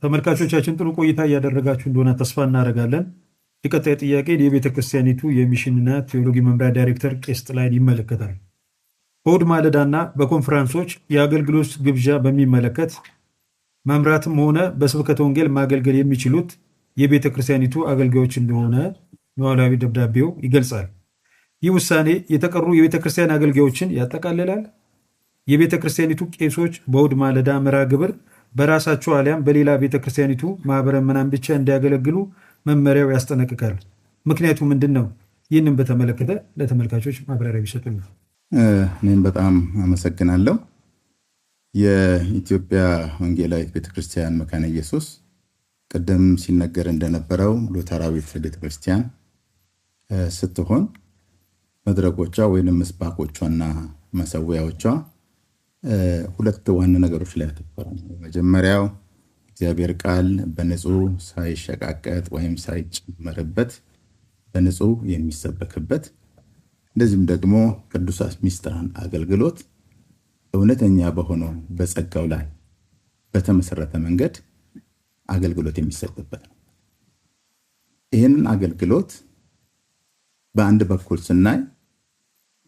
ተመልካቾቻችን ጥሩ ቆይታ እያደረጋችሁ እንደሆነ ተስፋ እናደርጋለን። የቀጣይ ጥያቄ የቤተ ክርስቲያኒቱ የሚሽንና ቴዎሎጂ መምሪያ ዳይሬክተር ቄስ ጥላይን ይመለከታል። በእሑድ ማለዳና በኮንፈረንሶች የአገልግሎት ግብዣ በሚመለከት መምራትም ሆነ በስብከተ ወንጌል ማገልገል የሚችሉት የቤተ ክርስቲያኒቱ አገልጋዮች እንደሆነ ኖላዊ ደብዳቤው ይገልጻል። ይህ ውሳኔ የተቀሩ የቤተ ክርስቲያን አገልጋዮችን ያጠቃልላል። የቤተ ክርስቲያኒቱ ቄሶች በእሑድ ማለዳ መርሃ ግብር በራሳቸው አሊያም በሌላ ቤተ ክርስቲያኒቱ ማህበረ ምዕመናን ብቻ እንዲያገለግሉ መመሪያው ያስጠነቅቃል። ምክንያቱ ምንድን ነው? ይህንን በተመለከተ ለተመልካቾች ማብራሪያ ቢሰጡን። እኔም በጣም አመሰግናለሁ። የኢትዮጵያ ወንጌላዊት ቤተክርስቲያን መካነ ኢየሱስ ቅድም ሲነገር እንደነበረው ሉተራዊት ቤተክርስቲያን ስትሆን መድረኮቿ ወይንም ምስባኮቿና መሰዊያዎቿ ሁለት ዋና ነገሮች ላይ ያተኮራል። መጀመሪያው እግዚአብሔር ቃል በንጹህ ሳይሸቃቀጥ ወይም ሳይጨመርበት በንጹህ የሚሰበክበት፣ እንደዚህም ደግሞ ቅዱሳት ሚስጥራን አገልግሎት እውነተኛ በሆነው በጸጋው ላይ በተመሰረተ መንገድ አገልግሎት የሚሰጥበት ነው። ይህንን አገልግሎት በአንድ በኩል ስናይ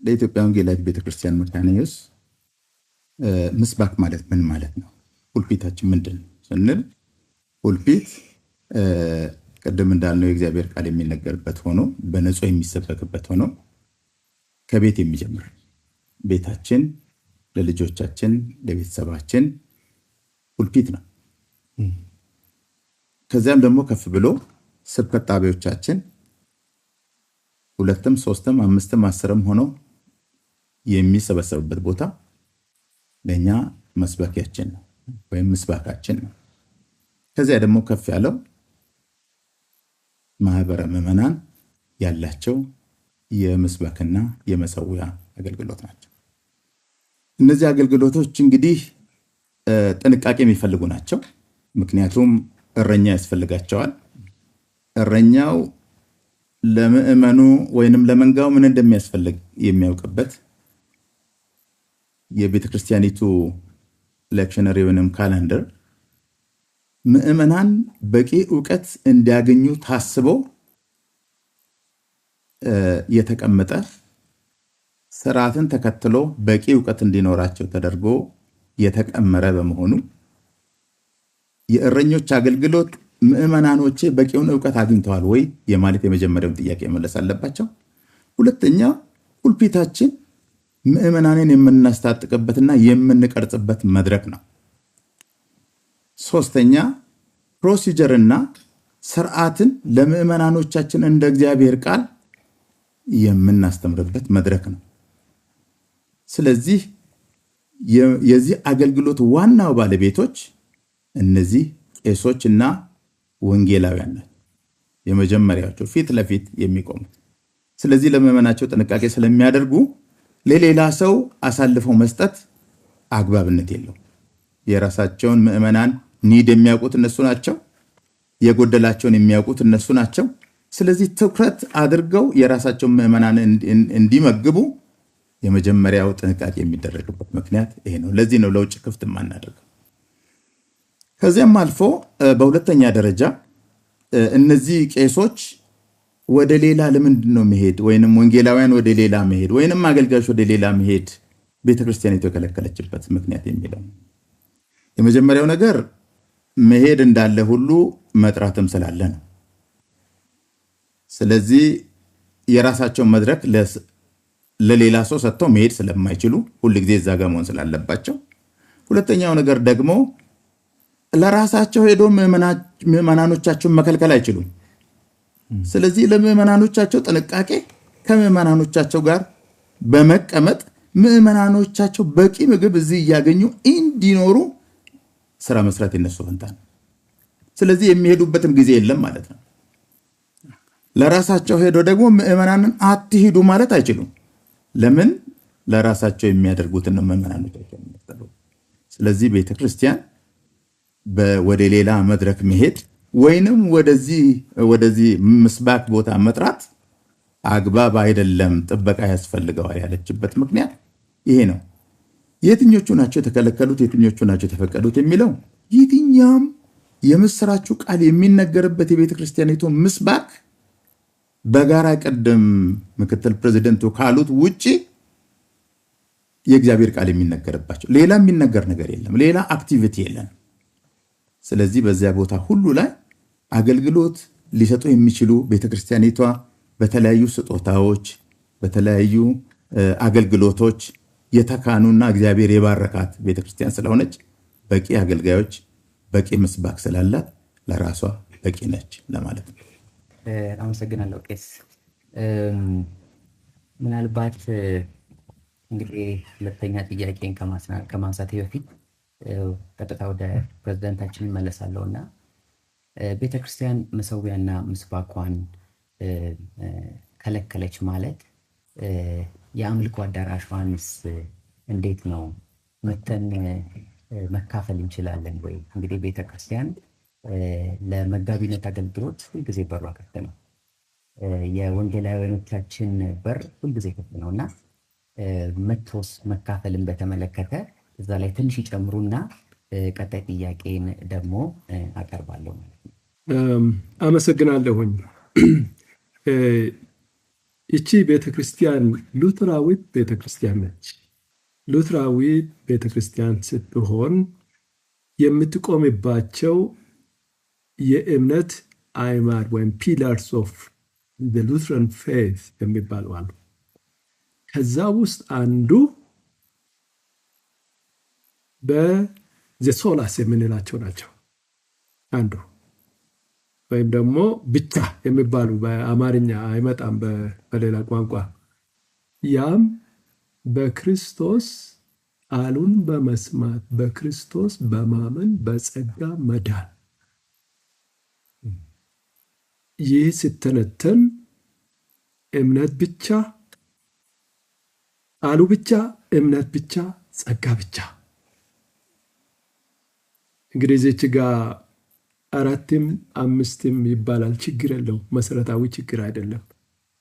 ለኢትዮጵያ ወንጌላዊት ቤተክርስቲያን መካነ ኢየሱስ ምስባክ ማለት ምን ማለት ነው? ፑልፒታችን ምንድን ነው ስንል ፑልፒት ቅድም እንዳልነው የእግዚአብሔር ቃል የሚነገርበት ሆኖ በንጹህ የሚሰበክበት ሆኖ ከቤት የሚጀምር ቤታችን ለልጆቻችን ለቤተሰባችን ፑልፒት ነው። ከዚያም ደግሞ ከፍ ብሎ ስብከት ጣቢያዎቻችን 2፣ 3፣ 5፣ 10 ሆነው የሚሰበሰቡበት ቦታ ለኛ መስበኪያችን ነው ወይም ምስባካችን ነው። ከዚያ ደግሞ ከፍ ያለው ማህበረ ምዕመናን ያላቸው የምስባክና የመሰዊያ አገልግሎት ናቸው። እነዚህ አገልግሎቶች እንግዲህ ጥንቃቄ የሚፈልጉ ናቸው። ምክንያቱም እረኛ ያስፈልጋቸዋል። እረኛው ለምዕመኑ ወይንም ለመንጋው ምን እንደሚያስፈልግ የሚያውቅበት የቤተ ክርስቲያኒቱ ሌክሽነሪ ወይንም ካላንደር ምዕመናን በቂ ዕውቀት እንዲያገኙ ታስቦ የተቀመጠ ስርዓትን ተከትሎ በቂ ዕውቀት እንዲኖራቸው ተደርጎ የተቀመረ በመሆኑ የእረኞች አገልግሎት ምዕመናኖቼ በቂውን ዕውቀት አግኝተዋል ወይ የማለት የመጀመሪያውን ጥያቄ መመለስ አለባቸው። ሁለተኛ ፑልፒታችን ምዕመናንን የምናስታጥቅበትና የምንቀርጽበት መድረክ ነው። ሶስተኛ ፕሮሲጀርና ስርዓትን ለምዕመናኖቻችን እንደ እግዚአብሔር ቃል የምናስተምርበት መድረክ ነው። ስለዚህ የዚህ አገልግሎት ዋናው ባለቤቶች እነዚህ ቄሶችና ወንጌላውያን ናቸው፣ የመጀመሪያዎቹ ፊት ለፊት የሚቆሙት። ስለዚህ ለምዕመናቸው ጥንቃቄ ስለሚያደርጉ ለሌላ ሰው አሳልፈው መስጠት አግባብነት የለው። የራሳቸውን ምዕመናን ኒድ የሚያውቁት እነሱ ናቸው፣ የጎደላቸውን የሚያውቁት እነሱ ናቸው። ስለዚህ ትኩረት አድርገው የራሳቸውን ምዕመናን እንዲመግቡ የመጀመሪያው ጥንቃቄ የሚደረግበት ምክንያት ይሄ ነው። ለዚህ ነው ለውጭ ክፍት የማናደርገው። ከዚያም አልፎ በሁለተኛ ደረጃ እነዚህ ቄሶች ወደ ሌላ ለምንድን ነው መሄድ ወይንም ወንጌላውያን ወደ ሌላ መሄድ ወይንም አገልጋዮች ወደ ሌላ መሄድ ቤተክርስቲያኒቱ የከለከለችበት ምክንያት የሚለው የመጀመሪያው ነገር መሄድ እንዳለ ሁሉ መጥራትም ስላለ ነው። ስለዚህ የራሳቸውን መድረክ ለሌላ ሰው ሰጥተው መሄድ ስለማይችሉ ሁልጊዜ እዛ ጋር መሆን ስላለባቸው፣ ሁለተኛው ነገር ደግሞ ለራሳቸው ሄዶ ምዕመናኖቻቸውን መከልከል አይችሉም። ስለዚህ ለምዕመናኖቻቸው ጥንቃቄ ከምዕመናኖቻቸው ጋር በመቀመጥ ምዕመናኖቻቸው በቂ ምግብ እዚህ እያገኙ እንዲኖሩ ስራ መስራት የነሱ ፈንታ ነው። ስለዚህ የሚሄዱበትም ጊዜ የለም ማለት ነው። ለራሳቸው ሄዶ ደግሞ ምዕመናንን አትሂዱ ማለት አይችሉም። ለምን? ለራሳቸው የሚያደርጉትን ነው ምዕመናኖቻቸው የሚያደርጉት። ስለዚህ ቤተክርስቲያን ወደ ሌላ መድረክ መሄድ ወይንም ወደዚህ ምስባክ ቦታ መጥራት አግባብ አይደለም፣ ጥበቃ ያስፈልገዋል ያለችበት ምክንያት ይሄ ነው። የትኞቹ ናቸው የተከለከሉት፣ የትኞቹ ናቸው የተፈቀዱት የሚለው የትኛውም የምስራቹ ቃል የሚነገርበት የቤተ ክርስቲያኒቱ ምስባክ በጋራ ቀደም ምክትል ፕሬዚደንቱ ካሉት ውጪ የእግዚአብሔር ቃል የሚነገርባቸው ሌላ የሚነገር ነገር የለም። ሌላ አክቲቪቲ የለም። ስለዚህ በዚያ ቦታ ሁሉ ላይ አገልግሎት ሊሰጡ የሚችሉ ቤተክርስቲያኒቷ በተለያዩ ስጦታዎች በተለያዩ አገልግሎቶች የተካኑና እግዚአብሔር የባረካት ቤተክርስቲያን ስለሆነች በቂ አገልጋዮች በቂ ምስባክ ስላላት ለራሷ በቂ ነች ለማለት ነው። አመሰግናለሁ ቄስ። ምናልባት እንግዲህ ሁለተኛ ጥያቄን ከማንሳቴ በፊት ቀጥታ ወደ ፕሬዝዳንታችን መለሳለሁና ቤተክርስቲያን መሰዊያና ምስባኳን ከለከለች ማለት የአምልኮ አዳራሿንስ እንዴት ነው መተን መካፈል እንችላለን ወይ? እንግዲህ ቤተክርስቲያን ለመጋቢነት አገልግሎት ሁልጊዜ በሯ ክፍት ነው። የወንጌላውያኖቻችን በር ሁልጊዜ ክፍት ነውና መቶስ መካፈልን በተመለከተ እዛ ላይ ትንሽ ይጨምሩና ቀጣይ ጥያቄን ደግሞ አቀርባለሁ ማለት ነው። አመሰግናለሁኝ። ይቺ ቤተክርስቲያን ሉትራዊት ቤተክርስቲያን ነች። ሉትራዊት ቤተክርስቲያን ስትሆን የምትቆምባቸው የእምነት አዕማድ ወይም ፒላርስ ኦፍ ዘ ሉትራን ፌዝ የሚባሉ አሉ። ከዛ ውስጥ አንዱ በዘሶላስ የምንላቸው ናቸው። አንዱ ወይም ደግሞ ብቻ የሚባሉ በአማርኛ አይመጣም በሌላ ቋንቋ። ያም በክርስቶስ ቃሉን በመስማት በክርስቶስ በማመን በጸጋ መዳን። ይህ ሲተነተን እምነት ብቻ፣ ቃሉ ብቻ፣ እምነት ብቻ፣ ጸጋ ብቻ። እንግዲህ እዚች ጋር 4ም 5ም ይባላል፣ ችግር የለው፣ መሰረታዊ ችግር አይደለም።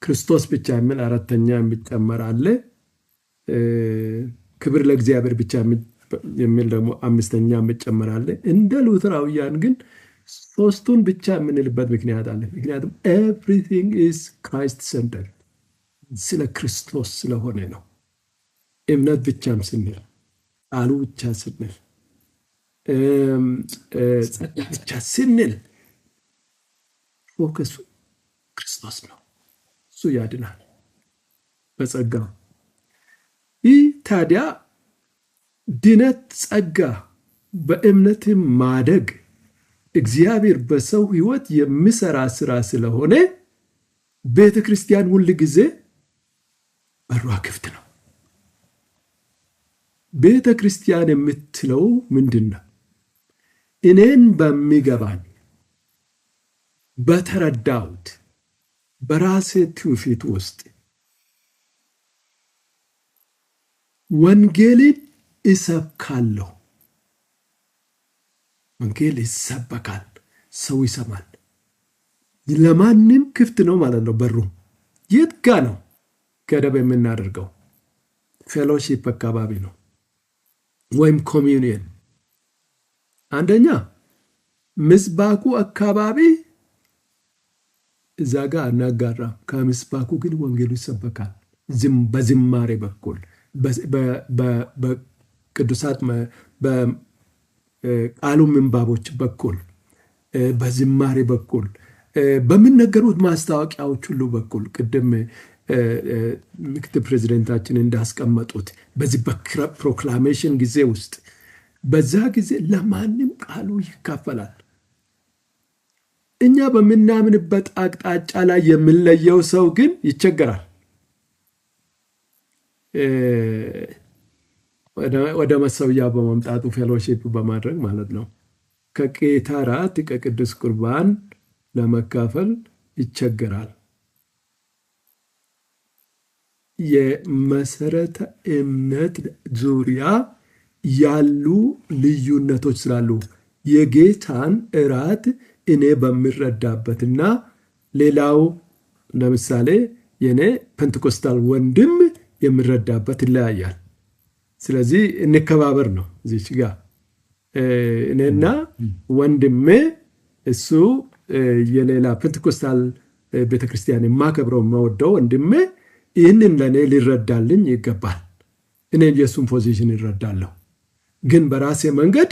ክርስቶስ ብቻ የሚል 4ኛ የሚጨመር አለ። ክብር ለእግዚአብሔር ብቻ የሚል ደግሞ 5ኛ የሚጨመር አለ። እንደ ሉትራውያን ግን 3ቱን ብቻ የምንልበት ምክንያት አለ። ምክንያቱም ኤቭሪቲንግ ኢዝ ክራይስት ሴንተር፣ ስለ ክርስቶስ ስለሆነ ነው። እምነት ብቻም ስንል፣ ቃሉ ብቻ ስንል፣ ጸጋ ብቻ ስንል ፎከሱ ክርስቶስ ነው። እሱ ያድናል በጸጋው። ይህ ታዲያ ድነት፣ ጸጋ፣ በእምነትም ማደግ እግዚአብሔር በሰው ሕይወት የሚሰራ ስራ ስለሆነ ቤተ ክርስቲያን ሁል ጊዜ በሯ ክፍት ነው። ቤተ ክርስቲያን የምትለው ምንድን ነው? እኔን በሚገባኝ በተረዳሁት በራሴ ትውፊት ውስጥ ወንጌልን እሰብካለሁ። ወንጌል ይሰበካል፣ ሰው ይሰማል። ለማንም ክፍት ነው ማለት ነው በሩ። የት ጋ ነው ገደብ የምናደርገው? ፌሎሺፕ አካባቢ ነው ወይም ኮሚዩኒየን። አንደኛ ምስባኩ አካባቢ እዛ ጋ አናጋራም። ከምስባኩ ግን ወንጌሉ ይሰበካል በዝማሬ በኩል በቅዱሳት ቃሉ ምንባቦች በኩል በዝማሬ በኩል በሚነገሩት ማስታወቂያዎች ሁሉ በኩል ቅድም ምክትል ፕሬዚደንታችን እንዳስቀመጡት በዚህ በፕሮክላሜሽን ጊዜ ውስጥ በዛ ጊዜ ለማንም ቃሉ ይካፈላል። እኛ በምናምንበት አቅጣጫ ላይ የምንለየው ሰው ግን ይቸገራል። ወደ መሰዊያ በመምጣቱ ፌሎሺፕ በማድረግ ማለት ነው። ከጌታ ራት ከቅዱስ ቁርባን ለመካፈል ይቸገራል። የመሰረተ እምነት ዙሪያ ያሉ ልዩነቶች ስላሉ የጌታን እራት እኔ በሚረዳበትና ሌላው ለምሳሌ የኔ ፔንቴኮስታል ወንድም የሚረዳበት ይለያያል። ስለዚህ እንከባበር ነው እዚች ጋር እኔና ወንድሜ እሱ የሌላ ፔንቴኮስታል ቤተክርስቲያን የማከብረው የምወደው ወንድሜ ይህንን ለእኔ ሊረዳልኝ ይገባል። እኔ የእሱን ፖዚሽን ይረዳለሁ፣ ግን በራሴ መንገድ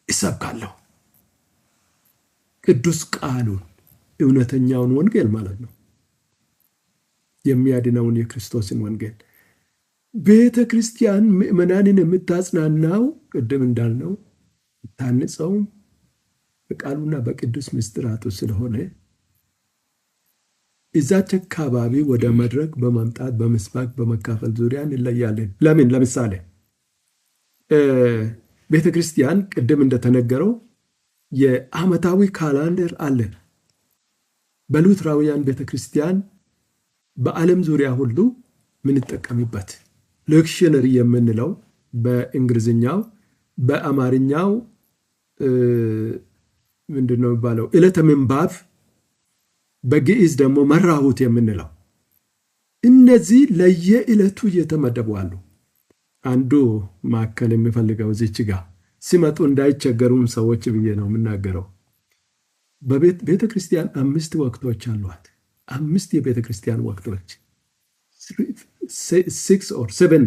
ይሰብካለሁ። ቅዱስ ቃሉን እውነተኛውን ወንጌል ማለት ነው፣ የሚያድነውን የክርስቶስን ወንጌል። ቤተ ክርስቲያን ምእመናንን የምታጽናናው ቅድም እንዳልነው ታንጸውም በቃሉና በቅዱስ ምስጢራቱ ስለሆነ እዛች አካባቢ ወደ መድረክ በማምጣት በመስባክ በመካፈል ዙሪያ እንለያለን። ለምን? ለምሳሌ ቤተ ክርስቲያን ቅድም እንደተነገረው የዓመታዊ ካላንደር አለን። በሉትራውያን ቤተ ክርስቲያን በዓለም ዙሪያ ሁሉ ምንጠቀምበት ሌክሽነሪ የምንለው በእንግሊዝኛው፣ በአማርኛው ምንድነው የሚባለው ዕለተ ምንባብ፣ በግዕዝ ደግሞ መራሁት የምንለው እነዚህ ለየዕለቱ እየተመደቡ አሉ። አንዱ ማከል የሚፈልገው እዚች ጋር ሲመጡ እንዳይቸገሩም ሰዎች ብዬ ነው የምናገረው። ቤተ ክርስቲያን 5 ወቅቶች አሏት። 5 የቤተ ክርስቲያን ወቅቶች 6 or 7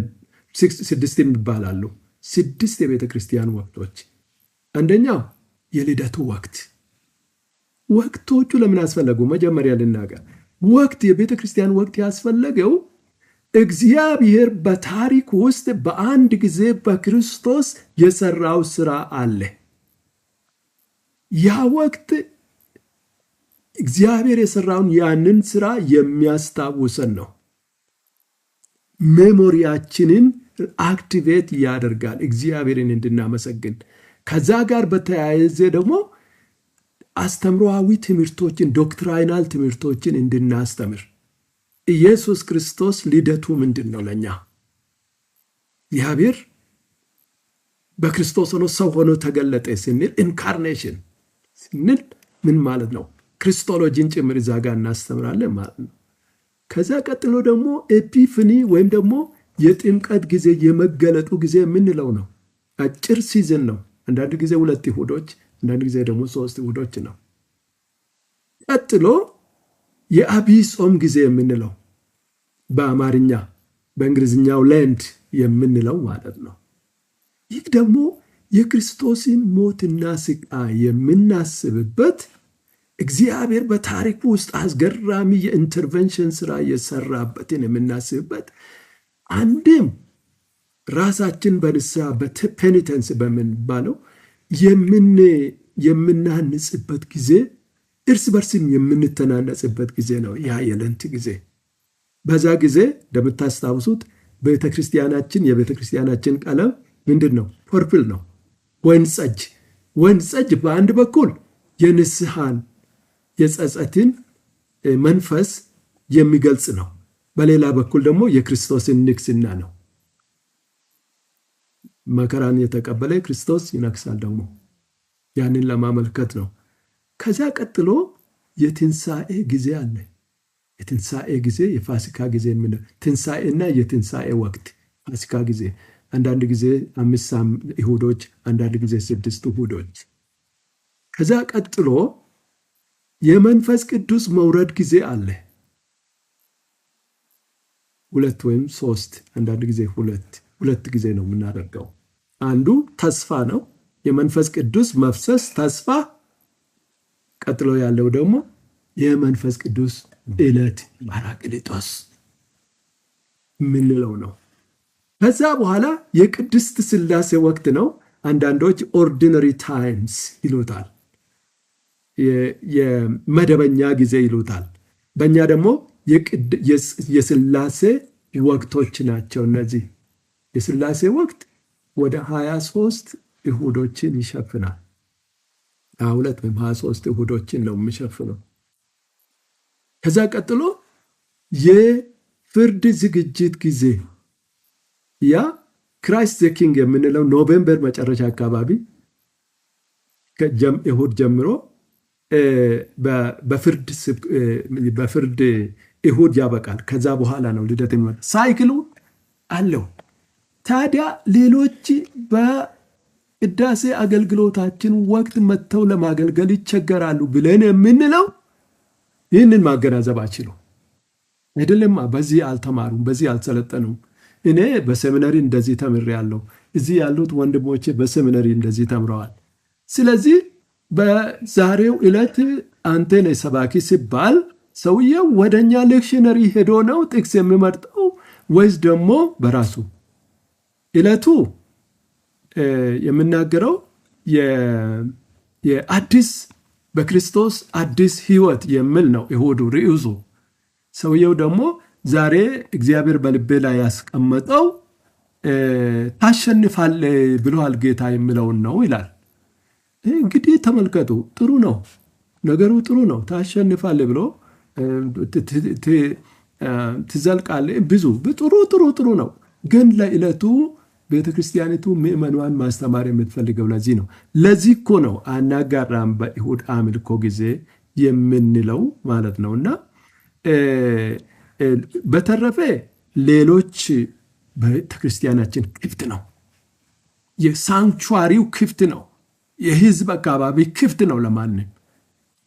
ይባላሉ። 6 የቤተ ክርስቲያን ወቅቶች። አንደኛው የልደቱ ወቅት። ወቅቶቹ ለምን አስፈለጉ? መጀመሪያ ልናገር። ወቅት የቤተ ክርስቲያን ወቅት ያስፈለገው እግዚአብሔር በታሪክ ውስጥ በአንድ ጊዜ በክርስቶስ የሰራው ስራ አለ። ያ ወቅት እግዚአብሔር የሰራውን ያንን ስራ የሚያስታውሰን ነው። ሜሞሪያችንን አክቲቬት ያደርጋል እግዚአብሔርን እንድናመሰግን። ከዛ ጋር በተያያዘ ደግሞ አስተምሮአዊ ትምህርቶችን፣ ዶክትራይናል ትምህርቶችን እንድናስተምር። ኢየሱስ ክርስቶስ ልደቱ ምንድን ነው? ለኛ እግዚአብሔር በክርስቶስ ሆኖ ሰው ሆኖ ተገለጠ ስንል ኢንካርኔሽን ስንል ምን ማለት ነው? ክርስቶሎጂን ጭምር እዛ ጋር እናስተምራለን ማለት ነው። ከዛ ቀጥሎ ደግሞ ኤፒፍኒ ወይም ደግሞ የጥምቀት ጊዜ የመገለጡ ጊዜ የምንለው ነው። አጭር ሲዝን ነው። አንዳንድ ጊዜ 2 ይሁዶች፣ አንዳንድ ጊዜ ደግሞ 3 ይሁዶች ነው። ቀጥሎ የአብይ ጾም ጊዜ የምንለው በአማርኛ በእንግሊዝኛው ሌንት የምንለው ማለት ነው። ይህ ደግሞ የክርስቶስን ሞትና ስቃይ የምናስብበት እግዚአብሔር በታሪክ ውስጥ አስገራሚ የኢንተርቬንሽን ስራ የሰራበትን የምናስብበት፣ አንድም ራሳችን በንስሐ በፔኒተንስ በምንባለው የምናንጽበት ጊዜ፣ እርስ በርስም የምንተናነጽበት ጊዜ ነው ያ የለንት ጊዜ። በዛ ጊዜ እንደምታስታውሱት ቤተክርስቲያናችን የቤተክርስቲያናችን ቀለም ምንድን ነው? ፐርፕል ነው፣ ወይን ጠጅ። ወይን ጠጅ በአንድ በኩል የንስሐን የጸጸትን መንፈስ የሚገልጽ ነው፣ በሌላ በኩል ደግሞ የክርስቶስን ንግስና ነው። መከራን የተቀበለ ክርስቶስ ይነግሳል ደግሞ፣ ያንን ለማመልከት ነው። ከዛ ቀጥሎ የትንሣኤ ጊዜ አለ። የትንሣኤ ጊዜ የፋሲካ ጊዜ የምንለው ትንሣኤና የትንሣኤ ወቅት ፋሲካ ጊዜ አንዳንድ ጊዜ 5 ይሁዶች፣ አንዳንድ ጊዜ 6 ይሁዶች። ከዛ ቀጥሎ የመንፈስ ቅዱስ መውረድ ጊዜ አለ። 2 ወይም 3 አንዳንድ ጊዜ 2 ጊዜ ነው የምናደርገው። አንዱ ተስፋ ነው፣ የመንፈስ ቅዱስ መፍሰስ ተስፋ። ቀጥሎ ያለው ደግሞ የመንፈስ ቅዱስ ዕለት ጳራቅሊጦስ የምንለው ነው። ከዛ በኋላ የቅድስት ሥላሴ ወቅት ነው። አንዳንዶች ኦርዲነሪ ታይምስ ይሉታል፣ የመደበኛ ጊዜ ይሉታል። በእኛ ደግሞ የሥላሴ ወቅቶች ናቸው እነዚህ። የሥላሴ ወቅት ወደ 23 ይሁዶችን ይሸፍናል። 22 ወይም 23 ይሁዶችን ነው የሚሸፍነው። ከዛ ቀጥሎ የፍርድ ዝግጅት ጊዜ፣ ያ ክራይስት ዘ ኪንግ የምንለው ኖቬምበር መጨረሻ አካባቢ ከእሁድ ጀምሮ በፍርድ እሁድ ያበቃል። ከዛ በኋላ ነው ልደት የሚመጣው። ሳይክሉ አለው። ታዲያ ሌሎች ቅዳሴ አገልግሎታችን ወቅት መጥተው ለማገልገል ይቸገራሉ ብለን የምንለው ይህንን ማገናዘብ አይችሉም። አይደለም በዚህ አልተማሩም፣ በዚህ አልሰለጠኑም። እኔ በሴሚናሪ እንደዚህ ተምሬያለሁ፣ እዚህ ያሉት ወንድሞቼ በሴሚናሪ እንደዚህ ተምረዋል። ስለዚህ በዛሬው ዕለት አንተ ነህ ሰባኪ ሲባል ሰውየው ወደኛ ሌክሽነሪ ሄዶ ነው ጥቅስ የሚመርጠው ወይስ ደግሞ በራሱ? ዕለቱ የምናገረው የአዲስ በክርስቶስ አዲስ ህይወት የሚል ነው እሁዱ ርዕሱ። ሰውየው ደግሞ ዛሬ እግዚአብሔር በልቤ ላይ ያስቀመጠው ታሸንፋለህ ብሎሃል ጌታ የሚለውን ነው ይላል። እንግዲህ ተመልከቱ፣ ጥሩ ነው ነገሩ፣ ጥሩ ነው። ታሸንፋለህ ብሎ ትዘልቃለህ፣ ብዙ ጥሩ ነው። ግን ለዕለቱ ቤተክርስቲያኒቱ ምእመኗን ማስተማር የምትፈልገው ለዚህ ነው። ለዚህ እኮ ነው አናጋራም በይሁድ አምልኮ ጊዜ የምንለው ማለት ነውና በተረፈ ሌሎች ቤተክርስቲያናችን ክፍት ነው። የሳንክቹዋሪው ክፍት ነው። የህዝብ አካባቢ ክፍት ነው ለማንም።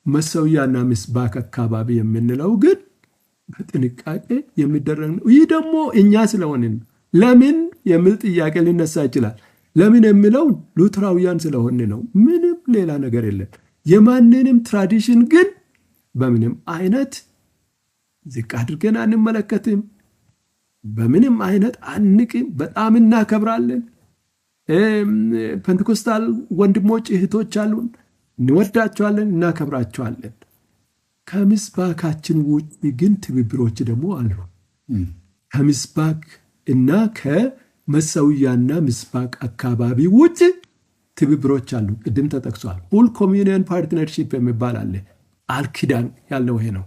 መሰዊያና ምስባክ አካባቢ የምንለው ግን በጥንቃቄ የሚደረግ ነው። ይህ ደግሞ እኛ ስለሆንን ለምን የሚል ጥያቄ ሊነሳ ይችላል። ለምን የሚለው ሉትራውያን ስለሆን ነው። ምንም ሌላ ነገር የለም። የማንንም ትራዲሽን ግን በምንም አይነት ዝቅ አድርገን አንመለከትም። በምንም አይነት አንቅም። በጣም እናከብራለን። ፔንቴኮስታል ወንድሞች እህቶች አሉን፣ እንወዳቸዋለን፣ እናከብራቸዋለን። ከምስባካችን ውጭ ግን ትብብሮች ደግሞ አሉ። ከምስባክ እና ከመሰዊያና ምስባክ አካባቢ ውጭ ትብብሮች አሉ። ቅድም ተጠቅሷል። ፉል ኮሚኒየን ፓርትነርሺፕ የሚባል አለ። አልኪዳን ያለው ይሄ ነው።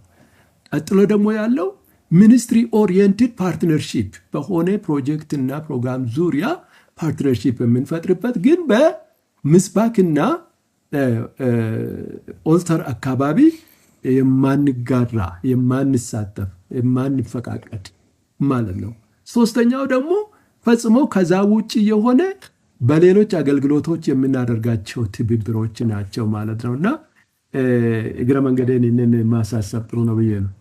ቀጥሎ ደግሞ ያለው ሚኒስትሪ ኦሪየንትድ ፓርትነርሺፕ በሆነ ፕሮጀክትና ፕሮግራም ዙሪያ ፓርትነርሺፕ የምንፈጥርበት ግን በምስባክና ኦልተር አካባቢ የማንጋራ፣ የማንሳተፍ፣ የማንፈቃቀድ ማለት ነው። ሶስተኛው ደግሞ ፈጽሞ ከዛ ውጭ የሆነ በሌሎች አገልግሎቶች የምናደርጋቸው ትብብሮች ናቸው ማለት ነው። እና እግረ መንገዴን ይህንን ማሳሰብ ጥሩ ነው ብዬ ነው።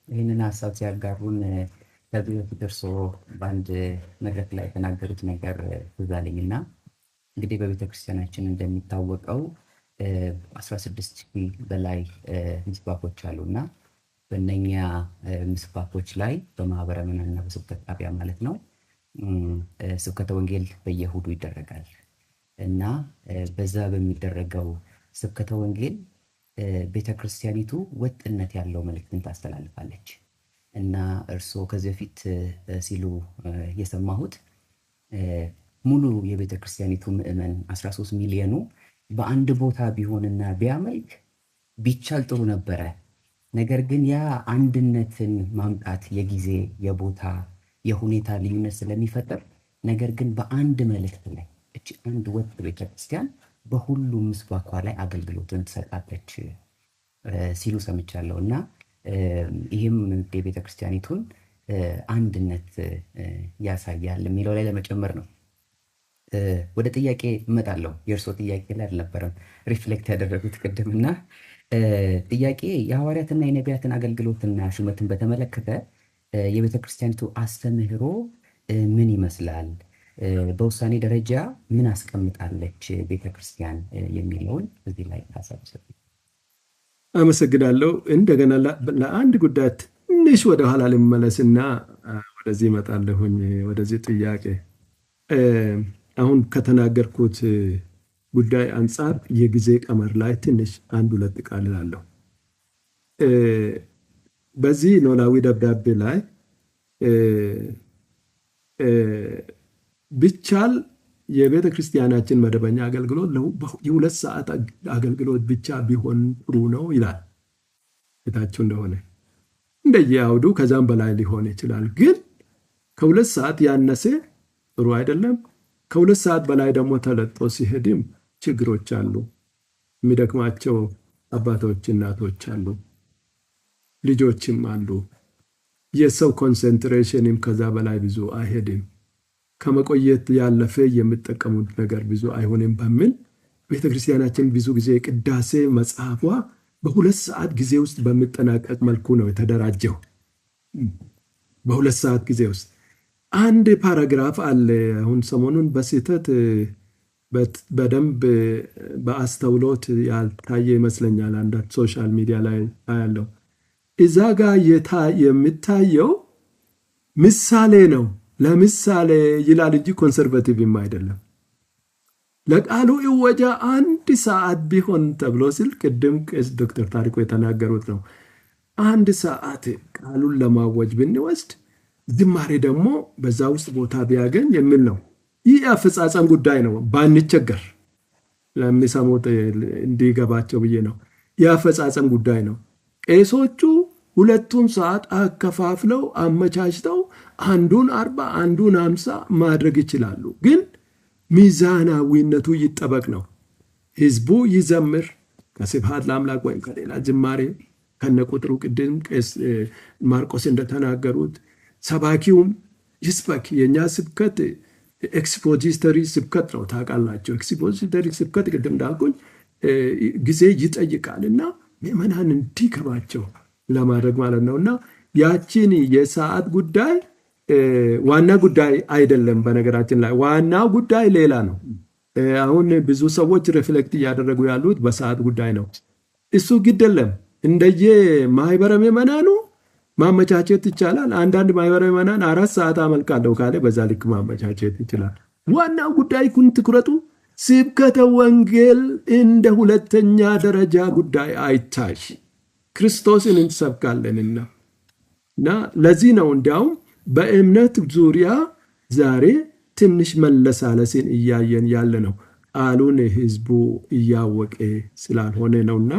ይህንን ሀሳብ ሲያጋሩን ከዚህ በፊት እርስዎ በአንድ መድረክ ላይ የተናገሩት ነገር ትዝ አለኝና እንግዲህ በቤተክርስቲያናችን እንደሚታወቀው 16,000 በላይ ምስባኮች አሉና በእነኛ ምስባኮች ላይ በማህበረ ምዕመናንና በስብከተ ጣቢያ ማለት ነው ስብከተ ወንጌል በየእሁዱ ይደረጋል እና በዛ በሚደረገው ስብከተ ወንጌል ቤተክርስቲያኒቱ ወጥነት ያለው መልእክትን ታስተላልፋለች እና እርስዎ ከዚህ በፊት ሲሉ የሰማሁት ሙሉ የቤተክርስቲያኒቱ ምዕመን 13 ሚሊዮኑ በአንድ ቦታ ቢሆንና ቢያመልክ ቢቻል ጥሩ ነበረ። ነገር ግን ያ አንድነትን ማምጣት የጊዜ የቦታ የሁኔታ ልዩነት ስለሚፈጠር ነገር ግን በአንድ መልእክት ላይ እቺ አንድ ወጥ ቤተክርስቲያን በሁሉም ምስባኳ ላይ አገልግሎትን ትሰጣለች ሲሉ ሰምቻለሁ እና ይህም የቤተክርስቲያኒቱን አንድነት ያሳያል የሚለው ላይ ለመጨመር ነው። ወደ ጥያቄ እመጣለሁ። የእርስዎ ጥያቄ ላይ አልነበረም ሪፍሌክት ያደረጉት ቅድምና ጥያቄ የሐዋርያትና የነቢያትን አገልግሎትና ሹመትን በተመለከተ የቤተክርስቲያኒቱ አስተምህሮ ምን ይመስላል? በውሳኔ ደረጃ ምን አስቀምጣለች ቤተክርስቲያን የሚለውን እዚህ ላይ ሀሳብ ሰጥ። አመሰግናለሁ። እንደገና ለአንድ ጉዳይ ትንሽ ወደ ኋላ ልመለስና ወደዚህ እመጣለሁኝ። ወደዚህ ጥያቄ አሁን ከተናገርኩት ጉዳይ አንጻር የጊዜ ቀመር ላይ ትንሽ አንድ ሁለት ቃል እላለሁ። በዚህ ኖላዊ ደብዳቤ ላይ ቢቻል የቤተ ክርስቲያናችን መደበኛ አገልግሎት የ2 ሰዓት አገልግሎት ብቻ ቢሆን ጥሩ ነው ይላል። የታችሁ እንደሆነ እንደየአውዱ ከዛም በላይ ሊሆን ይችላል። ግን ከ2 ሰዓት ያነሰ ጥሩ አይደለም። ከ2 ሰዓት በላይ ደግሞ ተለጦ ሲሄድም ችግሮች አሉ። የሚደክማቸው አባቶች፣ እናቶች አሉ፣ ልጆችም አሉ። የሰው ኮንሰንትሬሽንም ከዛ በላይ ብዙ አይሄድም። ከመቆየት ያለፈ የምጠቀሙት ነገር ብዙ አይሆንም በሚል ቤተክርስቲያናችን ብዙ ጊዜ ቅዳሴ መጽሐፏ በ2 ሰዓት ጊዜ ውስጥ በሚጠናቀቅ መልኩ ነው የተደራጀው። በ2 ሰዓት ጊዜ ውስጥ አንድ ፓራግራፍ አለ። አሁን ሰሞኑን በስህተት በደንብ በአስተውሎት ያልታየ ይመስለኛል። አንዳንድ ሶሻል ሚዲያ ላይ ያለው እዛ ጋር የሚታየው ምሳሌ ነው። ለምሳሌ ይላል እንጂ ኮንሰርቫቲቭም አይደለም። ለቃሉ እወጃ 1 ሰዓት ቢሆን ተብሎ ሲል ቅድም ቄስ ዶክተር ታሪኩ የተናገሩት ነው። 1 ሰዓት ቃሉን ለማወጅ ብንወስድ ዝማሬ ደግሞ በዛ ውስጥ ቦታ ቢያገኝ የሚል ነው። ይህ አፈጻጸም ጉዳይ ነው። ባንቸገር ለሚሰሙት እንዲገባቸው ብዬ ነው። የአፈጻጸም ጉዳይ ነው። ቄሶቹ 2 ሰዓት አከፋፍለው አመቻችተው አንዱን 40 አንዱን 50 ማድረግ ይችላሉ። ግን ሚዛናዊነቱ ይጠበቅ ነው። ህዝቡ ይዘምር ከስብሐት ለአምላክ ወይም ከሌላ ዝማሬ ከነቁጥሩ ቅድም ቄስ ማርቆስ እንደተናገሩት ሰባኪውም ይስበክ። የኛ ስብከት ኤክስፖዚተሪ ስብከት ነው። ታውቃላችሁ፣ ኤክስፖዚተሪ ስብከት ቅድም እንዳልኩኝ ጊዜ ይጠይቃልና ምዕመናን እንዲገባቸው ለማድረግ ማለት ነውና ያቺን የሰዓት ጉዳይ ዋና ጉዳይ አይደለም። በነገራችን ላይ ዋናው ጉዳይ ሌላ ነው። አሁን ብዙ ሰዎች ሪፍሌክት እያደረጉ ያሉት በሰዓት ጉዳይ ነው። እሱ ግድ የለም። እንደየ ማህበረ ምዕመናኑ ማመቻቸት ይቻላል። አንዳንድ ማህበረ ምዕመናን 4 ሰዓት አመልካለሁ ካለ በዛ ልክ ማመቻቸት ይችላል። ዋናው ጉዳይ ኩን ትኩረቱ ስብከተ ወንጌል እንደ ሁለተኛ ደረጃ ጉዳይ አይታይ። ክርስቶስን እንሰብካለንና እና ለዚህ ነው እንዲያውም በእምነት ዙሪያ ዛሬ ትንሽ መለሳለስን እያየን ያለ ነው። ቃሉን ህዝቡ እያወቀ ስላልሆነ ነውና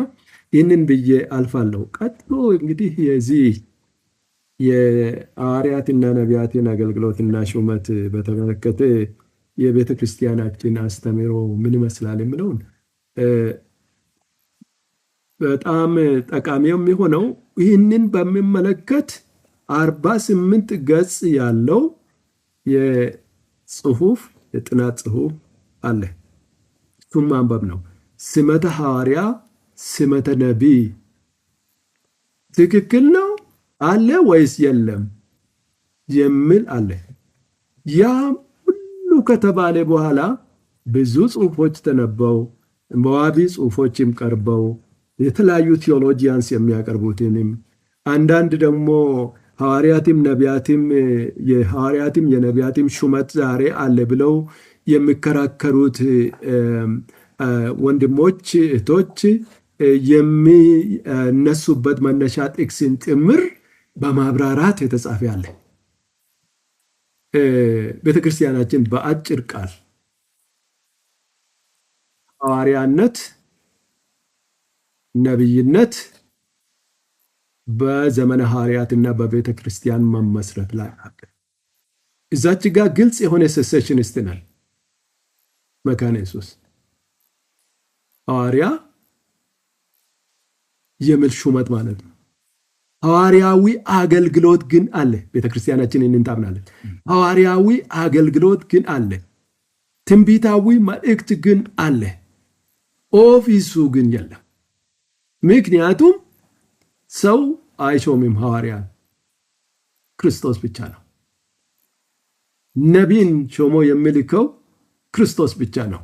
ይህንን ብዬ አልፋለሁ። ቀጥሎ እንግዲህ የዚህ የሐዋርያትና ነቢያትን አገልግሎትና ሹመት በተመለከተ የቤተ ክርስቲያናችን አስተምህሮ ምን ይመስላል የሚለውን በጣም ጠቃሚ የሚሆነው ይህንን በሚመለከት 48 ገጽ ያለው የጥናት ጽሑፍ አለ። እሱም ማንበብ ነው። ስመተ ሐዋርያ፣ ስመተ ነቢይ ትክክል ነው አለ ወይስ የለም የሚል አለ። ያ ሁሉ ከተባለ በኋላ ብዙ ጽሑፎች ተነበው መዋቢ ጽሑፎችም ቀርበው የተለያዩ ቴዎሎጂያንስ የሚያቀርቡትንም አንዳንድ ደግሞ ሐዋርያትም ነቢያትም የሐዋርያትም የነቢያትም ሹመት ዛሬ አለ ብለው የሚከራከሩት ወንድሞች እህቶች የሚነሱበት መነሻ ጥቅስን ጭምር በማብራራት የተጻፈ አለ። ቤተክርስቲያናችን በአጭር ቃል ሐዋርያነት፣ ነቢይነት በዘመነ ሐዋርያትና በቤተ ክርስቲያን መመስረት ላይ አለ። እዛች ጋር ግልጽ የሆነ ሴሴሽኒስት ነን። መካነ ኢየሱስ ሐዋርያ የሚል ሹመት ማለት ነው። ሐዋርያዊ አገልግሎት ግን አለ። ቤተ ክርስቲያናችን ይህንን ታምናለች። ሐዋርያዊ አገልግሎት ግን አለ። ትንቢታዊ መልእክት ግን አለ። ኦፊሱ ግን የለም። ምክንያቱም ሰው አይሾምም ሐዋርያ፣ ክርስቶስ ብቻ ነው። ነቢይን ሾሞ የሚልከው ክርስቶስ ብቻ ነው።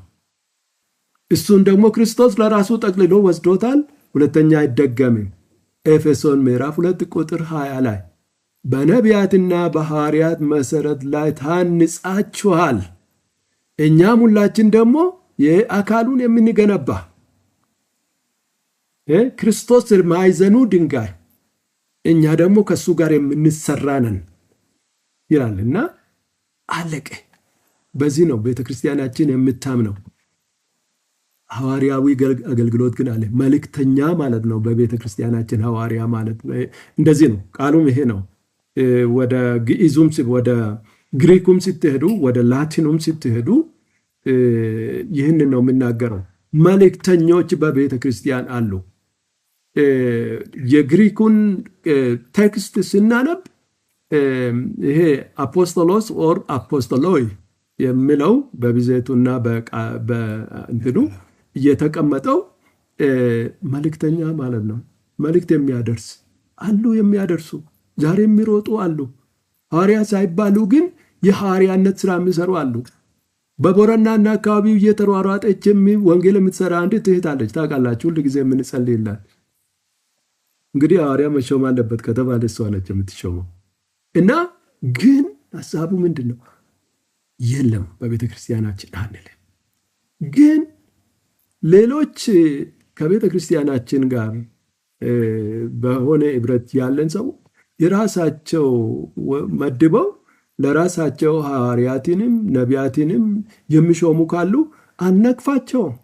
እሱን ደግሞ ክርስቶስ ለራሱ ጠቅልሎ ወስዶታል። ሁለተኛ አይደገምም። ኤፌሶን ምዕራፍ 2 ቁጥር 20 ላይ በነቢያትና በሐዋርያት መሰረት ላይ ታንጻችኋል፣ እኛም ሁላችን ደግሞ የአካሉን የምንገነባ ክርስቶስ ማዕዘኑ ድንጋይ እኛ ደግሞ ከሱ ጋር የምንሰራ ነን ይላልና አለቀ። በዚህ ነው ቤተክርስቲያናችን የምታምነው። ሐዋርያዊ አገልግሎት ግን አለ። መልእክተኛ ማለት ነው በቤተክርስቲያናችን ሐዋርያ ማለት እንደዚህ ነው። ቃሉም ይሄ ነው። ወደ ግዕዙም ወደ ግሪኩም ስትሄዱ፣ ወደ ላቲኑም ስትሄዱ ይህን ነው የምናገረው። መልእክተኞች በቤተክርስቲያን አሉ። የግሪኩን ቴክስት ስናነብ ይሄ አፖስቶሎስ ኦር አፖስቶሎይ የሚለው በብዜቱና በእንትኑ እየተቀመጠው መልእክተኛ ማለት ነው። መልእክት የሚያደርስ አሉ፣ የሚያደርሱ ዛሬ የሚሮጡ አሉ። ሐዋርያ ሳይባሉ ግን የሐዋርያነት ስራ የሚሰሩ አሉ። በቦረናና አካባቢው እየተሯሯጠች ወንጌል የምትሰራ አንዲት እህት አለች። ታውቃላችሁ፣ ሁል ጊዜ የምንጸልይላት። እንግዲህ ሐዋርያ መሾም አለበት ከተባለ እሷ ነች የምትሾመው። እና ግን ሀሳቡ ምንድን ነው? የለም በቤተ ክርስቲያናችን አንልም። ግን ሌሎች ከቤተ ክርስቲያናችን ጋር በሆነ ህብረት ያለን ሰው የራሳቸው መድበው ለራሳቸው ሐዋርያትንም ነቢያትንም የሚሾሙ ካሉ አነቅፋቸውም።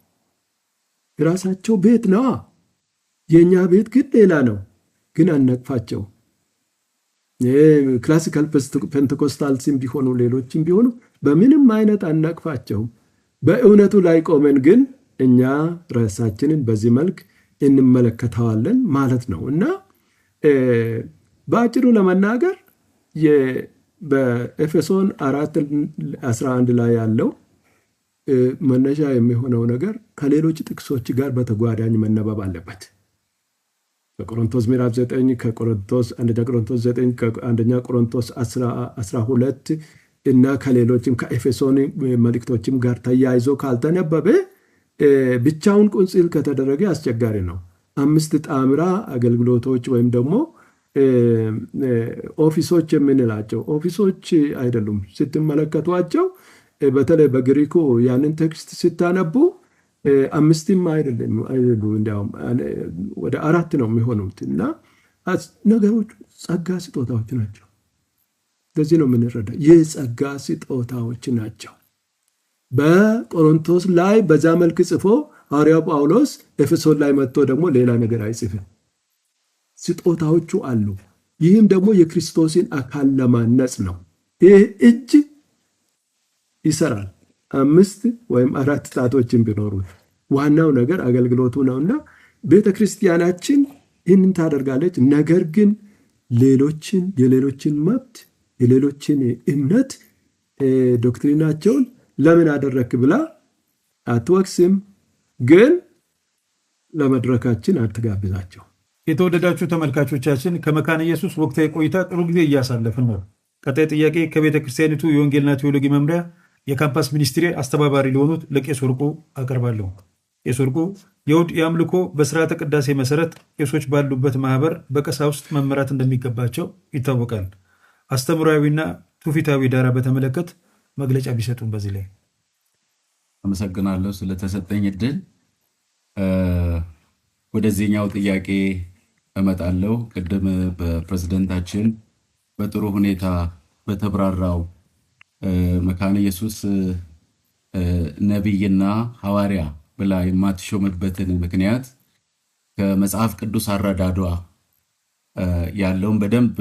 የራሳቸው ቤት ነዋ። የእኛ ቤት ግን ሌላ ነው። ግን አነቅፋቸው። ክላሲካል ፔንቴኮስታልስም ቢሆኑ ሌሎችም ቢሆኑ በምንም አይነት አነቅፋቸውም። በእውነቱ ላይ ቆመን ግን እኛ ራሳችንን በዚህ መልክ እንመለከተዋለን ማለት ነው። እና በአጭሩ ለመናገር በኤፌሶን 4:11 ላይ ያለው መነሻ የሚሆነው ነገር ከሌሎች ጥቅሶች ጋር በተጓዳኝ መነበብ አለበት። ከቆሮንቶስ ምዕራፍ 9 ከቆሮንቶስ 1 ቆሮንቶስ 9 ከአንደኛ ቆሮንቶስ 12 እና ከሌሎችም ከኤፌሶን መልእክቶችም ጋር ተያይዞ ካልተነበበ ብቻውን ቁንጽል ከተደረገ አስቸጋሪ ነው። 5 ጣምራ አገልግሎቶች ወይም ደግሞ ኦፊሶች የምንላቸው ኦፊሶች አይደሉም። ስትመለከቷቸው በተለይ በግሪኩ ያንን ቴክስት ስታነቡ 5 አይደለም እንዲያውም ወደ 4 ነው የሚሆኑት። እና ነገሮች ጸጋ ስጦታዎች ናቸው። ለዚህ ነው የምንረዳ የጸጋ ስጦታዎች ናቸው። በቆሮንቶስ ላይ በዛ መልክ ጽፎ ሐዋርያው ጳውሎስ ኤፌሶን ላይ መጥቶ ደግሞ ሌላ ነገር አይጽፍም። ስጦታዎቹ አሉ። ይህም ደግሞ የክርስቶስን አካል ለማነጽ ነው። ይህ እጅ ይሰራል። 5 ወይም 4 ጣቶችን ቢኖሩት ዋናው ነገር አገልግሎቱ ነውና ቤተ ክርስቲያናችን ይህንን ታደርጋለች። ነገር ግን የሌሎችን መብት የሌሎችን እምነት ዶክትሪናቸውን ለምን አደረክ ብላ አትወቅስም፣ ግን ለመድረካችን አትጋብዛቸው። የተወደዳችሁ ተመልካቾቻችን ከመካነ ኢየሱስ ወቅታዊ ቆይታ ጥሩ ጊዜ እያሳለፍን ነው። ቀጣይ ጥያቄ ከቤተ ክርስቲያኒቱ የወንጌልና ቴዎሎጂ መምሪያ የካምፓስ ሚኒስትሪ አስተባባሪ ለሆኑት ለቄስ ወርቁ አቀርባለሁ። ቄስ ወርቁ የእሑድ የአምልኮ በስርዓተ ቅዳሴ መሰረት ቄሶች ባሉበት ማህበር በቀሳውስት መመራት እንደሚገባቸው ይታወቃል። አስተምሯዊና ትውፊታዊ ዳራ በተመለከት መግለጫ ቢሰጡን በዚህ ላይ። አመሰግናለሁ ስለተሰጠኝ እድል። ወደዚህኛው ጥያቄ እመጣለሁ። ቅድም በፕሬዝደንታችን በጥሩ ሁኔታ በተብራራው መካነ ኢየሱስ ነቢይና ሐዋርያ ብላ የማትሾምበትን ምክንያት ከመጽሐፍ ቅዱስ አረዳዷ ያለውን በደንብ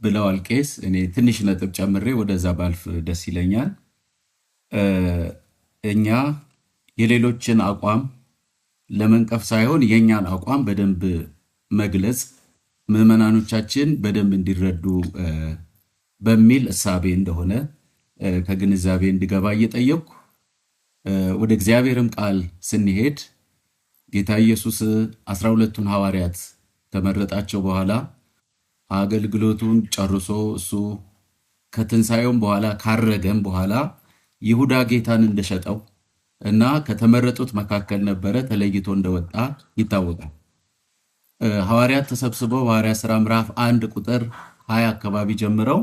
ብለዋል ቄስ። እኔ ትንሽ ነጥብ ጨምሬ ወደዛ ባልፍ ደስ ይለኛል። እኛ የሌሎችን አቋም ለመንቀፍ ሳይሆን የኛን አቋም በደንብ መግለጽ ምዕመናኖቻችን በደንብ እንዲረዱ በሚል እሳቤ እንደሆነ ከግንዛቤ እንዲገባ እየጠየቅኩ ወደ እግዚአብሔርም ቃል ስንሄድ ጌታ ኢየሱስ 12ቱን ሐዋርያት ከመረጣቸው በኋላ አገልግሎቱን ጨርሶ እሱ ከትንሣኤውም በኋላ ካረገም በኋላ ይሁዳ ጌታን እንደሸጠው እና ከተመረጡት መካከል ነበረ፣ ተለይቶ እንደወጣ ይታወቃል። ሐዋርያት ተሰብስበው ሐዋርያት ሥራ ምዕራፍ 1 ቁጥር 20 አካባቢ ጀምረው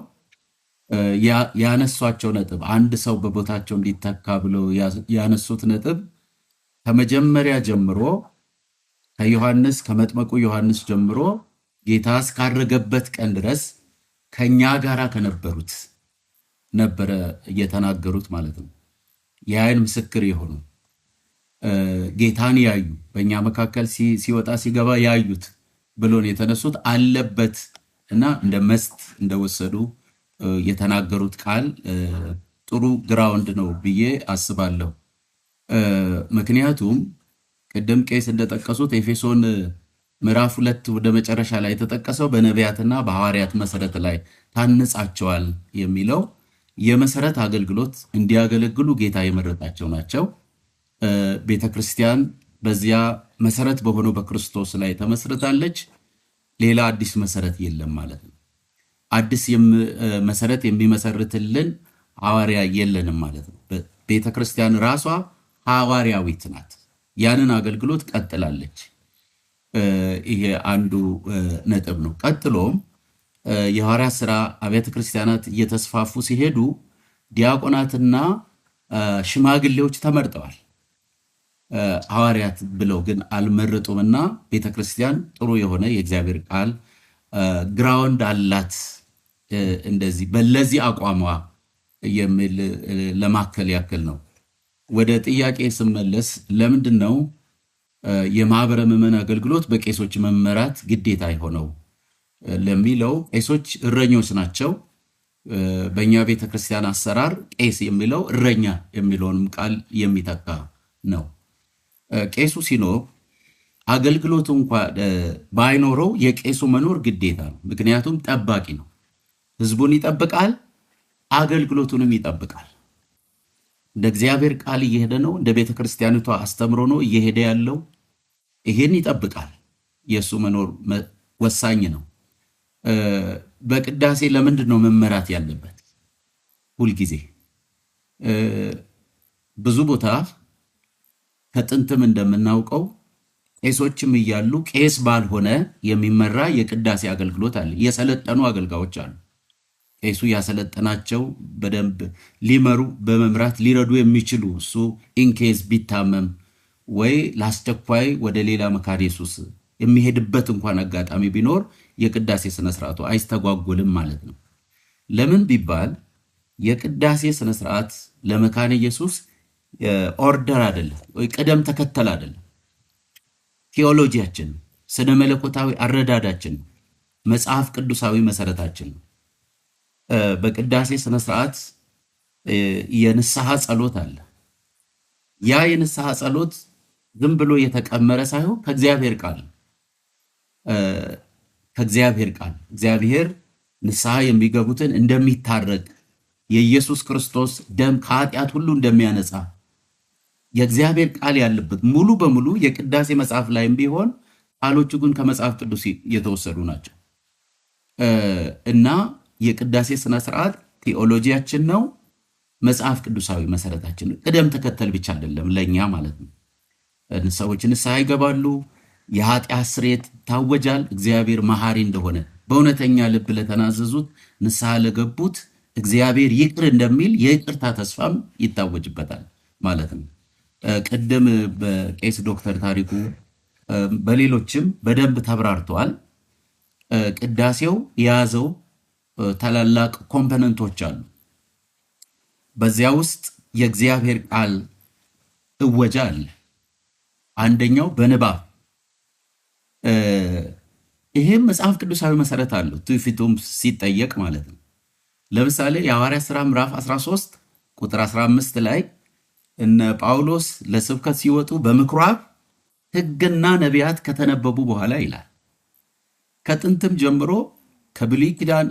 ያነሷቸው ነጥብ አንድ ሰው በቦታቸው እንዲተካ ብለው ያነሱት ነጥብ ከመጀመሪያ ጀምሮ ከዮሐንስ ከመጥመቁ ዮሐንስ ጀምሮ ጌታ እስካረገበት ቀን ድረስ ከኛ ጋራ ከነበሩት ነበረ እየተናገሩት ማለት ነው። የዓይን ምስክር የሆኑ ጌታን ያዩ በእኛ መካከል ሲወጣ ሲገባ ያዩት ብሎን የተነሱት አለበት እና እንደ መስት እንደወሰዱ የተናገሩት ቃል ጥሩ ግራውንድ ነው ብዬ አስባለሁ። ምክንያቱም ቅድም ቄስ እንደጠቀሱት ኤፌሶን ምዕራፍ 2 ወደ መጨረሻ ላይ የተጠቀሰው በነቢያትና በሐዋርያት መሰረት ላይ ታንጻቸዋል የሚለው የመሰረት አገልግሎት እንዲያገለግሉ ጌታ የመረጣቸው ናቸው። ቤተ ክርስቲያን በዚያ መሰረት በሆነው በክርስቶስ ላይ ተመስርታለች። ሌላ አዲስ መሰረት የለም ማለት ነው። አዲስ መሰረት የሚመሰርትልን ሐዋርያ የለንም ማለት ነው። ቤተ ክርስቲያን ራሷ ሐዋርያዊት ናት። ያንን አገልግሎት ቀጥላለች። ይሄ አንዱ ነጥብ ነው። ቀጥሎም የሐዋርያት ሥራ አብያተ ክርስቲያናት እየተስፋፉ ሲሄዱ ዲያቆናትና ሽማግሌዎች ተመርጠዋል። ሐዋርያት ብለው ግን አልመረጡምና ቤተክርስቲያን ጥሩ የሆነ የእግዚአብሔር ቃል ግራውንድ አላት። እንደዚህ በለዚህ አቋሟ የሚል ለማከል ያክል ነው። ወደ ጥያቄ ስመለስ ለምንድን ነው የማህበረ ምዕመን አገልግሎት በቄሶች መመራት ግዴታ የሆነው ለሚለው፣ ቄሶች እረኞች ናቸው። በእኛ ቤተክርስቲያን አሰራር ቄስ የሚለው እረኛ የሚለውንም ቃል የሚተካ ነው። ቄሱ ሲኖር አገልግሎቱ እንኳን ባይኖረው የቄሱ መኖር ግዴታ ነው። ምክንያቱም ጠባቂ ነው። ህዝቡን ይጠብቃል፣ አገልግሎቱንም ይጠብቃል። እንደ እግዚአብሔር ቃል እየሄደ ነው። እንደ ቤተ ክርስቲያኒቷ አስተምሮ ነው እየሄደ ያለው። ይሄን ይጠብቃል። የእሱ መኖር ወሳኝ ነው። በቅዳሴ ለምንድን ነው መመራት ያለበት? ሁልጊዜ ብዙ ቦታ ከጥንትም እንደምናውቀው ቄሶችም እያሉ ቄስ ባልሆነ የሚመራ የቅዳሴ አገልግሎት አለ። የሰለጠኑ አገልጋዮች አሉ። ቄሱ ያሰለጠናቸው በደንብ ሊመሩ በመምራት ሊረዱ የሚችሉ እሱ ኢንኬዝ ቢታመም ወይ ለአስቸኳይ ወደ ሌላ መካነ ኢየሱስ የሚሄድበት እንኳን አጋጣሚ ቢኖር የቅዳሴ ስነስርዓቱ አይስተጓጎልም ማለት ነው። ለምን ቢባል የቅዳሴ ስነስርዓት ለመካነ ኢየሱስ ኦርደር አይደለም ወይ ቅደም ተከተል አይደለም። ቴዎሎጂያችን፣ ስነ መለኮታዊ አረዳዳችን፣ መጽሐፍ ቅዱሳዊ መሰረታችን ነው። በቅዳሴ ስነስርዓት የንስሐ ጸሎት አለ። ያ የንስሐ ጸሎት ዝም ብሎ የተቀመረ ሳይሆን ከእግዚአብሔር ቃል እግዚአብሔር ንስሐ የሚገቡትን እንደሚታረቅ የኢየሱስ ክርስቶስ ደም ከኃጢአት ሁሉ እንደሚያነጻ የእግዚአብሔር ቃል ያለበት ሙሉ በሙሉ የቅዳሴ መጽሐፍ ላይም ቢሆን ቃሎቹ ግን ከመጽሐፍ ቅዱስ የተወሰዱ ናቸው እና የቅዳሴ ስነ ስርዓት ቴዎሎጂያችን ነው፣ መጽሐፍ ቅዱሳዊ መሰረታችን ነው። ቅደም ተከተል ብቻ አይደለም ለኛ ማለት ነው። ሰዎች ንስሐ ይገባሉ፣ የኃጢአት ስርየት ይታወጃል። እግዚአብሔር መሐሪ እንደሆነ በእውነተኛ ልብ ለተናዘዙት ንስሐ ለገቡት እግዚአብሔር ይቅር እንደሚል የይቅርታ ተስፋም ይታወጅበታል ማለት ነው። ቅድም በቄስ ዶክተር ታሪኩ በሌሎችም በደንብ ተብራርተዋል። ቅዳሴው የያዘው ታላላቅ ኮምፖነንቶች አሉ። በዚያ ውስጥ የእግዚአብሔር ቃል እወጃ አለ። አንደኛው በንባብ ይሄም መጽሐፍ ቅዱሳዊ መሰረት አለው። ትውፊቱም ሲጠየቅ ማለት ነው። ለምሳሌ የሐዋርያት ሥራ ምዕራፍ 13 ቁጥር 15 ላይ እነ ጳውሎስ ለስብከት ሲወጡ በምኩራብ ሕግና ነቢያት ከተነበቡ በኋላ ይላል። ከጥንትም ጀምሮ ከብሉይ ኪዳን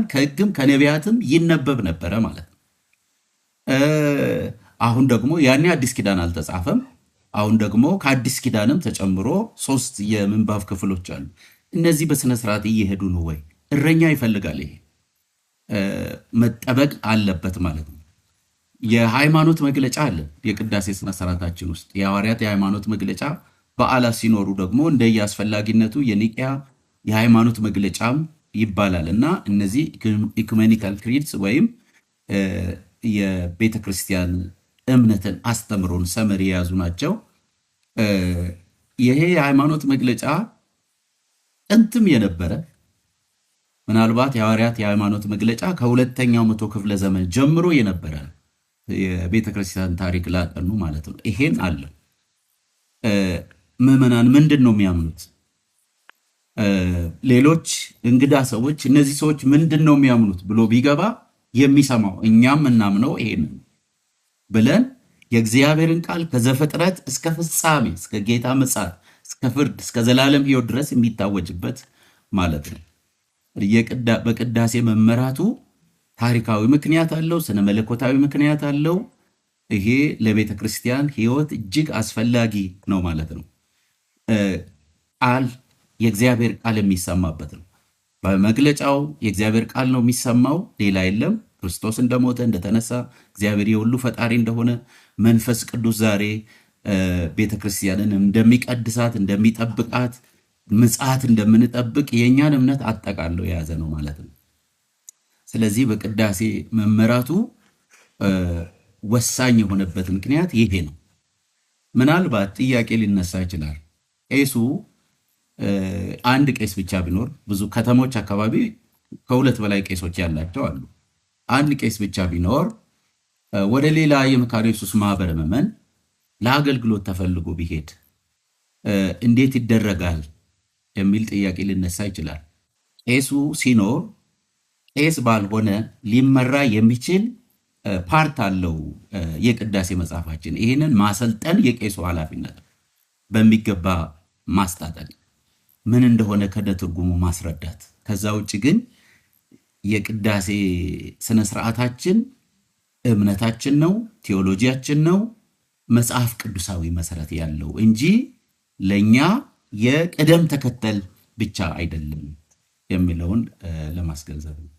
ከሕግም ከነቢያትም ይነበብ ነበረ ማለት ነው። አሁን ደግሞ ያኔ አዲስ ኪዳን አልተጻፈም። አሁን ደግሞ ከአዲስ ኪዳንም ተጨምሮ 3 የምንባብ ክፍሎች አሉ። እነዚህ በስነ ስርዓት እየሄዱ ነው ወይ? እረኛ ይፈልጋል። ይሄ መጠበቅ አለበት ማለት ነው። የሃይማኖት መግለጫ አለ የቅዳሴ ስነ ስርዓታችን ውስጥ። የሐዋርያት የሃይማኖት መግለጫ በዓላት ሲኖሩ ደግሞ እንደየአስፈላጊነቱ የኒቅያ የሃይማኖት መግለጫም ይባላል እና እነዚህ ኢኩሜኒካል ክሪድስ ወይም የቤተ ክርስቲያን እምነትን አስተምሮን ሰመሪ የያዙ ናቸው። ይሄ የሃይማኖት መግለጫ ጥንትም የነበረ ምናልባት የሐዋርያት የሃይማኖት መግለጫ ከሁለተኛው መቶ ክፍለ ዘመን ጀምሮ የነበረ የቤተ ክርስቲያን ታሪክ ላጠኑ ማለት ነው። ይሄን አለ። ምዕመናን ምንድን ነው የሚያምኑት? ሌሎች እንግዳ ሰዎች እነዚህ ሰዎች ምንድን ነው የሚያምኑት ብሎ ቢገባ የሚሰማው እኛም እናምነው ይሄን ብለን የእግዚአብሔርን ቃል ከዘፍጥረት እስከ ፍጻሜ እስከ ጌታ ምጽአት እስከ ፍርድ እስከ ዘላለም ሕይወት ድረስ የሚታወጅበት ማለት ነው። በቅዳሴ መመራቱ ታሪካዊ ምክንያት አለው፣ ስነ መለኮታዊ ምክንያት አለው። ይሄ ለቤተ ክርስቲያን ሕይወት እጅግ አስፈላጊ ነው ማለት ነው። ቃል የእግዚአብሔር ቃል የሚሰማበት ነው። በመግለጫው የእግዚአብሔር ቃል ነው የሚሰማው፣ ሌላ የለም። ክርስቶስ እንደሞተ እንደተነሳ፣ እግዚአብሔር የሁሉ ፈጣሪ እንደሆነ፣ መንፈስ ቅዱስ ዛሬ ቤተ ክርስቲያንን እንደሚቀድሳት እንደሚጠብቃት፣ ምጽአት እንደምንጠብቅ የእኛን እምነት አጠቃለው የያዘ ነው ማለት ነው። ስለዚህ በቅዳሴ መመራቱ ወሳኝ የሆነበት ምክንያት ይሄ ነው። ምናልባት ጥያቄ ሊነሳ ይችላል። ቄሱ አንድ ቄስ ብቻ ቢኖር፣ ብዙ ከተሞች አካባቢ ከሁለት በላይ ቄሶች ያላቸው አሉ። አንድ ቄስ ብቻ ቢኖር ወደ ሌላ የመካነ ኢየሱስ ማህበረ ምዕመን ለአገልግሎት ተፈልጎ ቢሄድ እንዴት ይደረጋል የሚል ጥያቄ ሊነሳ ይችላል። ቄሱ ሲኖር ቄስ ባልሆነ ሊመራ የሚችል ፓርት አለው የቅዳሴ መጽሐፋችን። ይህንን ማሰልጠን የቄሱ ኃላፊነት፣ በሚገባ ማስታጠቅ፣ ምን እንደሆነ ከነትርጉሙ ማስረዳት። ከዛ ውጭ ግን የቅዳሴ ስነ ስርዓታችን እምነታችን ነው፣ ቴዎሎጂያችን ነው፣ መጽሐፍ ቅዱሳዊ መሰረት ያለው እንጂ ለኛ የቅደም ተከተል ብቻ አይደለም የሚለውን ለማስገንዘብ ነው።